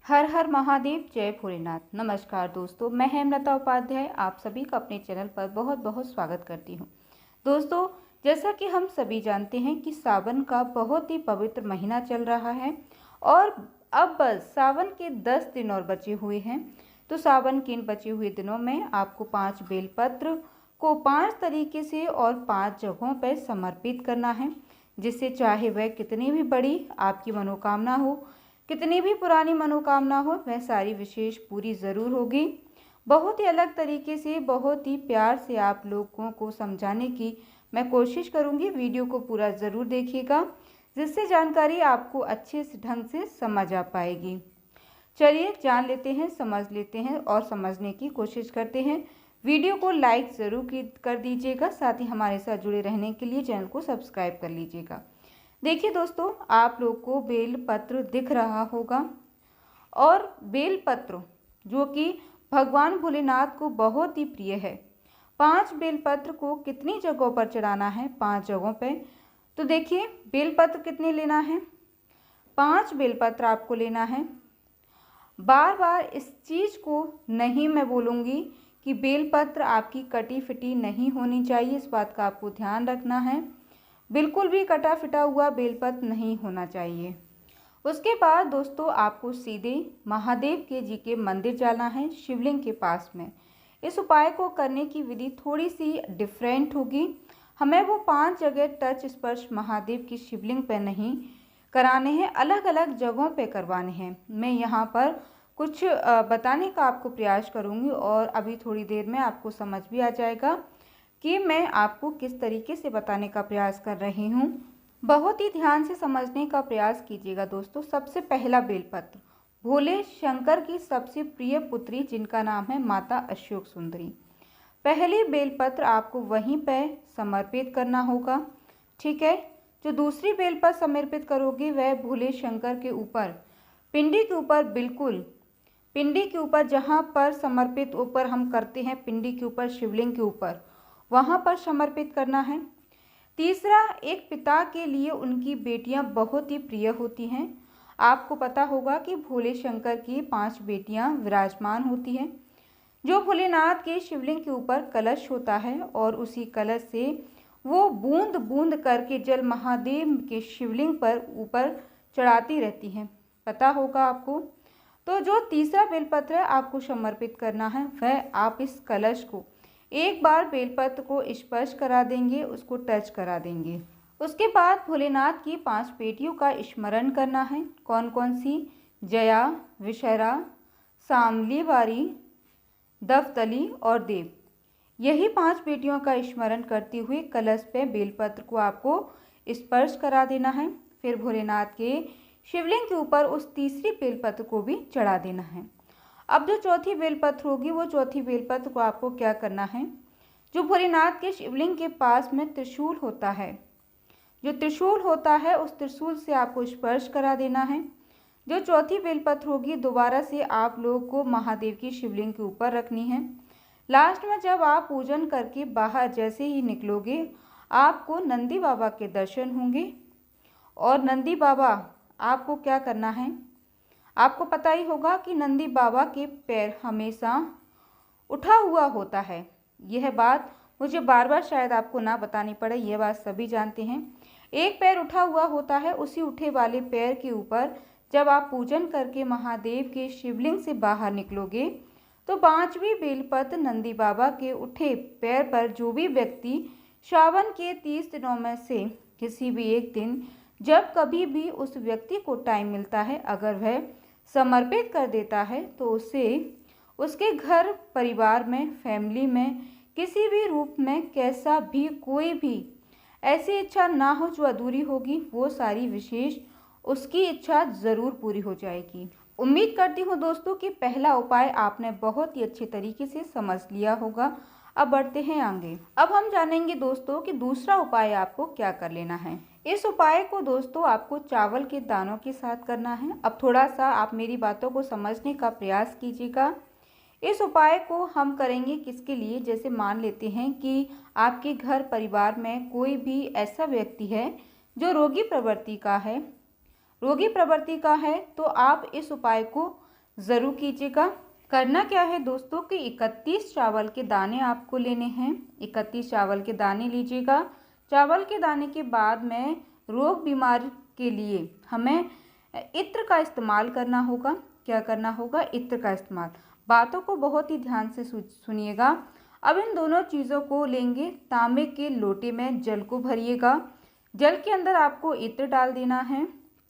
हर हर महादेव, जय भोलेनाथ। नमस्कार दोस्तों, मैं हेमलता उपाध्याय आप सभी का अपने चैनल पर बहुत बहुत स्वागत करती हूँ। दोस्तों, जैसा कि हम सभी जानते हैं कि सावन का बहुत ही पवित्र महीना चल रहा है और अब बस सावन के 10 दिन और बचे हुए हैं। तो सावन के इन बचे हुए दिनों में आपको 5 बेलपत्र को 5 तरीके से और 5 जगहों पर समर्पित करना है, जिससे चाहे वह कितनी भी बड़ी आपकी मनोकामना हो, कितनी भी पुरानी मनोकामना हो, वह सारी विशेष पूरी ज़रूर होगी। बहुत ही अलग तरीके से, बहुत ही प्यार से आप लोगों को समझाने की मैं कोशिश करूंगी। वीडियो को पूरा ज़रूर देखिएगा, जिससे जानकारी आपको अच्छे से ढंग से समझ आ पाएगी। चलिए जान लेते हैं, समझ लेते हैं और समझने की कोशिश करते हैं। वीडियो को लाइक ज़रूर कर दीजिएगा, साथ ही हमारे साथ जुड़े रहने के लिए चैनल को सब्सक्राइब कर लीजिएगा। देखिए दोस्तों, आप लोग को बेल पत्र दिख रहा होगा और बेल पत्र जो कि भगवान भोलेनाथ को बहुत ही प्रिय है। 5 बेल पत्र को कितनी जगहों पर चढ़ाना है? 5 जगहों पे। तो देखिए, बेल पत्र कितने लेना है? 5 बेल पत्र आपको लेना है। बार बार इस चीज़ को नहीं मैं बोलूँगी कि बेलपत्र आपकी कटी फिटी नहीं होनी चाहिए, इस बात का आपको ध्यान रखना है। बिल्कुल भी कटा फिटा हुआ बेलपत्र नहीं होना चाहिए। उसके बाद दोस्तों, आपको सीधे महादेव के जी के मंदिर जाना है, शिवलिंग के पास में। इस उपाय को करने की विधि थोड़ी सी डिफरेंट होगी। हमें वो 5 जगह टच स्पर्श महादेव की शिवलिंग पर नहीं कराने हैं, अलग अलग जगहों पे करवाने हैं। मैं यहाँ पर कुछ बताने का आपको प्रयास करूँगी और अभी थोड़ी देर में आपको समझ भी आ जाएगा कि मैं आपको किस तरीके से बताने का प्रयास कर रही हूँ। बहुत ही ध्यान से समझने का प्रयास कीजिएगा दोस्तों। सबसे पहला बेलपत्र भोले शंकर की सबसे प्रिय पुत्री, जिनका नाम है माता अशोक सुंदरी। पहली बेलपत्र आपको वहीं पर समर्पित करना होगा, ठीक है। जो दूसरी बेलपत्र समर्पित करोगे वह भोले शंकर के ऊपर, पिंडी के ऊपर, बिल्कुल पिंडी के ऊपर, जहाँ पर समर्पित ऊपर हम करते हैं, पिंडी के ऊपर, शिवलिंग के ऊपर, वहाँ पर समर्पित करना है। तीसरा, एक पिता के लिए उनकी बेटियाँ बहुत ही प्रिय होती हैं। आपको पता होगा कि भोले शंकर की 5 बेटियाँ विराजमान होती हैं। जो भोलेनाथ के शिवलिंग के ऊपर कलश होता है और उसी कलश से वो बूंद बूंद करके जल महादेव के शिवलिंग पर ऊपर चढ़ाती रहती हैं, पता होगा आपको। तो जो तीसरा बेलपत्र है आपको समर्पित करना है, वह आप इस कलश को एक बार बेलपत्र को स्पर्श करा देंगे, उसको टच करा देंगे। उसके बाद भोलेनाथ की 5 बेटियों का स्मरण करना है। कौन कौन सी? जया, विशरा, सामली बारी, दफ्तली और देव। यही 5 बेटियों का स्मरण करते हुए कलश पे बेलपत्र को आपको स्पर्श करा देना है। फिर भोलेनाथ के शिवलिंग के ऊपर उस तीसरी बेलपत्र को भी चढ़ा देना है। अब जो चौथी बेलपत्र होगी, वो चौथी बेलपत्र को आपको क्या करना है? जो भोलेनाथ के शिवलिंग के पास में त्रिशूल होता है, जो त्रिशूल होता है, उस त्रिशूल से आपको स्पर्श करा देना है। जो चौथी बेलपत्र होगी, दोबारा से आप लोग को महादेव की शिवलिंग के ऊपर रखनी है। लास्ट में जब आप पूजन करके बाहर जैसे ही निकलोगे, आपको नंदी बाबा के दर्शन होंगे। और नंदी बाबा आपको क्या करना है? आपको पता ही होगा कि नंदी बाबा के पैर हमेशा उठा हुआ होता है। यह बात मुझे बार बार शायद आपको ना बतानी पड़े, यह बात सभी जानते हैं। एक पैर उठा हुआ होता है, उसी उठे वाले पैर के ऊपर जब आप पूजन करके महादेव के शिवलिंग से बाहर निकलोगे, तो 5वीं बेलपत्र नंदी बाबा के उठे पैर पर जो भी व्यक्ति श्रावण के 30 दिनों में से किसी भी एक दिन, जब कभी भी उस व्यक्ति को टाइम मिलता है, अगर वह समर्पित कर देता है, तो उसे उसके घर परिवार में, फैमिली में, किसी भी रूप में, कैसा भी कोई भी ऐसी इच्छा ना हो जो अधूरी होगी, वो सारी विशेष उसकी इच्छा ज़रूर पूरी हो जाएगी। उम्मीद करती हूँ दोस्तों कि पहला उपाय आपने बहुत ही अच्छे तरीके से समझ लिया होगा। अब बढ़ते हैं आगे। अब हम जानेंगे दोस्तों कि दूसरा उपाय आपको क्या कर लेना है। इस उपाय को दोस्तों आपको चावल के दानों के साथ करना है। अब थोड़ा सा आप मेरी बातों को समझने का प्रयास कीजिएगा। इस उपाय को हम करेंगे किसके लिए? जैसे मान लेते हैं कि आपके घर परिवार में कोई भी ऐसा व्यक्ति है जो रोगी प्रवृत्ति का है, तो आप इस उपाय को ज़रूर कीजिएगा। करना क्या है दोस्तों कि 31 चावल के दाने आपको लेने हैं। 31 चावल के दाने लीजिएगा। चावल के दाने के बाद में रोग बीमारी के लिए हमें इत्र का इस्तेमाल करना होगा। क्या करना होगा? इत्र का इस्तेमाल। बातों को बहुत ही ध्यान से सुनिएगा। अब इन दोनों चीज़ों को लेंगे, तांबे के लोटे में जल को भरिएगा। जल के अंदर आपको इत्र डाल देना है।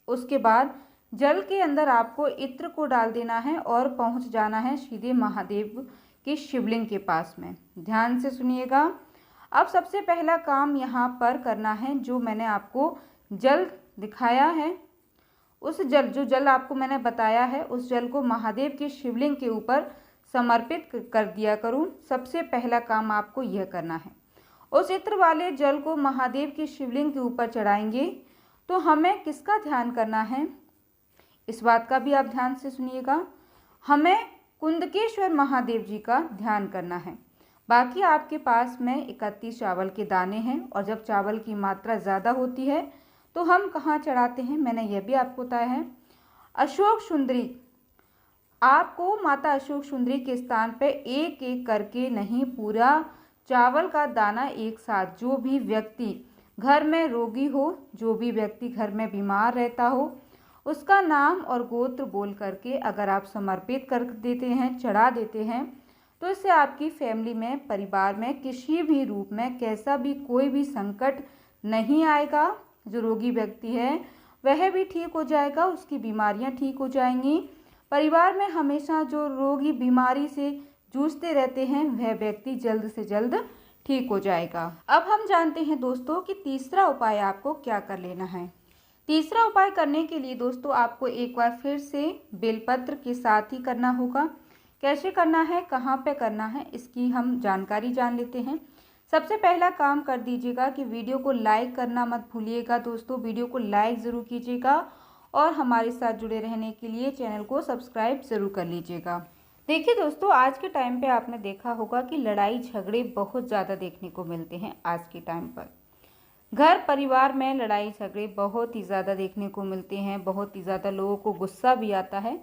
उसके बाद जल के अंदर आपको इत्र को डाल देना है और पहुंच जाना है सीधे महादेव के शिवलिंग के पास में। ध्यान से सुनिएगा। अब सबसे पहला काम यहाँ पर करना है, जो मैंने आपको जल दिखाया है, उस जल आपको मैंने बताया है, उस जल को महादेव के शिवलिंग के ऊपर समर्पित कर दिया करूं। सबसे पहला काम आपको यह करना है। उस इत्र वाले जल को महादेव के शिवलिंग के ऊपर चढ़ाएंगे तो हमें किसका ध्यान करना है, इस बात का भी आप ध्यान से सुनिएगा। हमें कुंदकेश्वर महादेव जी का ध्यान करना है। बाकी आपके पास में 31 चावल के दाने हैं और जब चावल की मात्रा ज़्यादा होती है तो हम कहाँ चढ़ाते हैं, मैंने यह भी आपको बताया है। अशोक सुंदरी, आपको माता अशोक सुंदरी के स्थान पे एक एक करके नहीं, पूरा चावल का दाना एक साथ, जो भी व्यक्ति घर में रोगी हो, जो भी व्यक्ति घर में बीमार रहता हो, उसका नाम और गोत्र बोल करके अगर आप समर्पित कर देते हैं, चढ़ा देते हैं, तो इससे आपकी फैमिली में, परिवार में किसी भी रूप में कैसा भी कोई भी संकट नहीं आएगा। जो रोगी व्यक्ति है वह भी ठीक हो जाएगा, उसकी बीमारियां ठीक हो जाएंगी। परिवार में हमेशा जो रोगी बीमारी से जूझते रहते हैं वह व्यक्ति जल्द से जल्द ठीक हो जाएगा। अब हम जानते हैं दोस्तों कि तीसरा उपाय आपको क्या कर लेना है। तीसरा उपाय करने के लिए दोस्तों आपको एक बार फिर से बेलपत्र के साथ ही करना होगा। कैसे करना है, कहाँ पे करना है, इसकी हम जानकारी जान लेते हैं। सबसे पहला काम कर दीजिएगा कि वीडियो को लाइक करना मत भूलिएगा दोस्तों। वीडियो को लाइक ज़रूर कीजिएगा और हमारे साथ जुड़े रहने के लिए चैनल को सब्सक्राइब ज़रूर कर लीजिएगा। देखिए दोस्तों, आज के टाइम पे आपने देखा होगा कि लड़ाई झगड़े बहुत ज़्यादा देखने को मिलते हैं। आज के टाइम पर घर परिवार में लड़ाई झगड़े बहुत ही ज़्यादा देखने को मिलते हैं। बहुत ही ज़्यादा लोगों को गुस्सा भी आता है।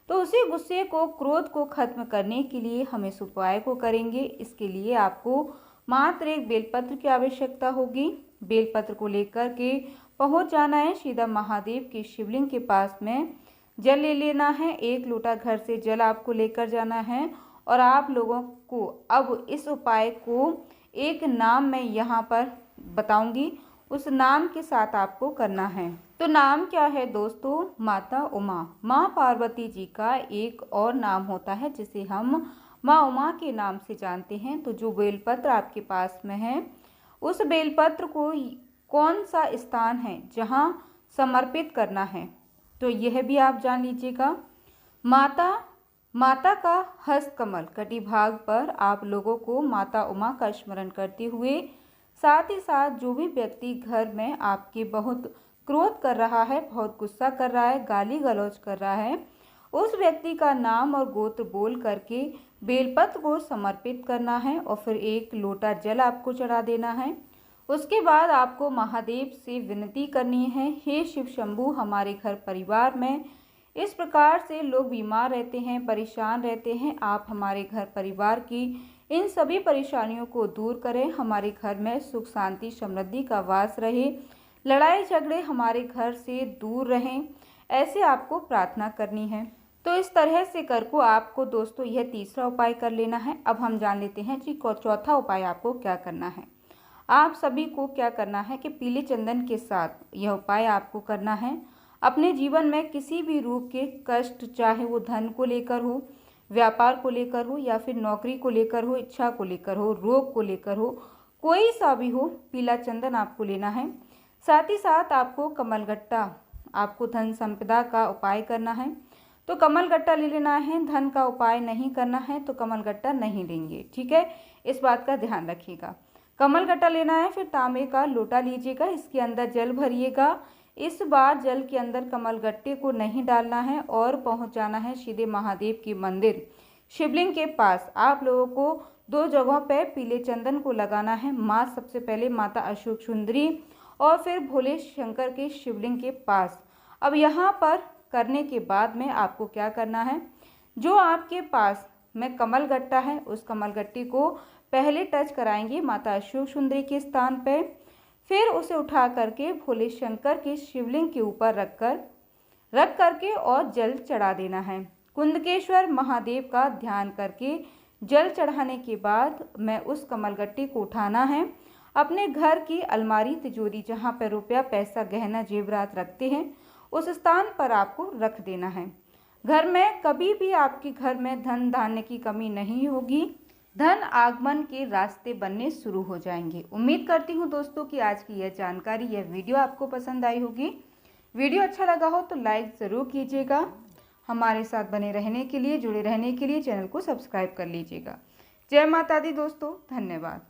तो उसी गुस्से को, क्रोध को खत्म करने के लिए हम इस उपाय को करेंगे। इसके लिए आपको मात्र एक बेलपत्र की आवश्यकता होगी। बेलपत्र को लेकर के पहुंच जाना है सीधा महादेव के शिवलिंग के पास में। जल ले लेना है, 1 लोटा घर से जल आपको लेकर जाना है और आप लोगों को अब इस उपाय को एक नाम मैं यहाँ पर बताऊंगी, उस नाम के साथ आपको करना है। तो नाम क्या है दोस्तों? माता उमा। माँ पार्वती जी का एक और नाम होता है जिसे हम माँ उमा के नाम से जानते हैं। तो जो बेलपत्र आपके पास में है, उस बेलपत्र को कौन सा स्थान है जहाँ समर्पित करना है, तो यह भी आप जान लीजिएगा। माता का हस्त कमल कटी भाग पर आप लोगों को माता उमा का स्मरण करते हुए, साथ ही साथ जो भी व्यक्ति घर में आपके बहुत क्रोध कर रहा है, बहुत गुस्सा कर रहा है, गाली गलौज कर रहा है, उस व्यक्ति का नाम और गोत्र बोल करके बेलपत्र को समर्पित करना है और फिर 1 लोटा जल आपको चढ़ा देना है। उसके बाद आपको महादेव से विनती करनी है, हे शिव शंभू, हमारे घर परिवार में इस प्रकार से लोग बीमार रहते हैं, परेशान रहते हैं, आप हमारे घर परिवार की इन सभी परेशानियों को दूर करें। हमारे घर में सुख शांति समृद्धि का वास रहे, लड़ाई झगड़े हमारे घर से दूर रहें, ऐसे आपको प्रार्थना करनी है। तो इस तरह से करके आपको दोस्तों यह तीसरा उपाय कर लेना है। अब हम जान लेते हैं जी चौथा उपाय आपको क्या करना है। आप सभी को क्या करना है कि पीले चंदन के साथ यह उपाय आपको करना है। अपने जीवन में किसी भी रूप के कष्ट, चाहे वो धन को लेकर हो, व्यापार को लेकर हो या फिर नौकरी को लेकर हो, इच्छा को लेकर हो, रोग को लेकर हो, कोई सा भी हो, पीला चंदन आपको लेना है। साथ ही साथ आपको कमलगट्टा, आपको धन संपदा का उपाय करना है तो कमलगट्टा ले लेना है। धन का उपाय नहीं करना है तो कमलगट्टा नहीं लेंगे, ठीक है, इस बात का ध्यान रखिएगा। कमलगट्टा लेना है, फिर तांबे का लोटा लीजिएगा, इसके अंदर जल भरिएगा। इस बार जल के अंदर कमलगट्टे को नहीं डालना है और पहुंच जाना है सीधे महादेव के मंदिर शिवलिंग के पास। आप लोगों को 2 जगहों पे पीले चंदन को लगाना है। सबसे पहले माता अशोक सुंदरी और फिर भोले शंकर के शिवलिंग के पास। अब यहाँ पर करने के बाद में आपको क्या करना है, जो आपके पास में कमल गट्टा है उस कमल गट्टे को पहले टच कराएंगे माता अशोक सुंदरी के स्थान पे, फिर उसे उठा करके भोले शंकर के शिवलिंग के ऊपर रख करके और जल चढ़ा देना है। कुंदकेश्वर महादेव का ध्यान करके जल चढ़ाने के बाद में उस कमलगट्टे को उठाना है, अपने घर की अलमारी तिजोरी जहाँ पर रुपया पैसा गहना जेवरात रखते हैं उस स्थान पर आपको रख देना है। घर में कभी भी आपके घर में धन धान्य की कमी नहीं होगी, धन आगमन के रास्ते बनने शुरू हो जाएंगे। उम्मीद करती हूँ दोस्तों कि आज की यह जानकारी, यह वीडियो आपको पसंद आई होगी। वीडियो अच्छा लगा हो तो लाइक ज़रूर कीजिएगा। हमारे साथ बने रहने के लिए, जुड़े रहने के लिए चैनल को सब्सक्राइब कर लीजिएगा। जय माता दी दोस्तों, धन्यवाद।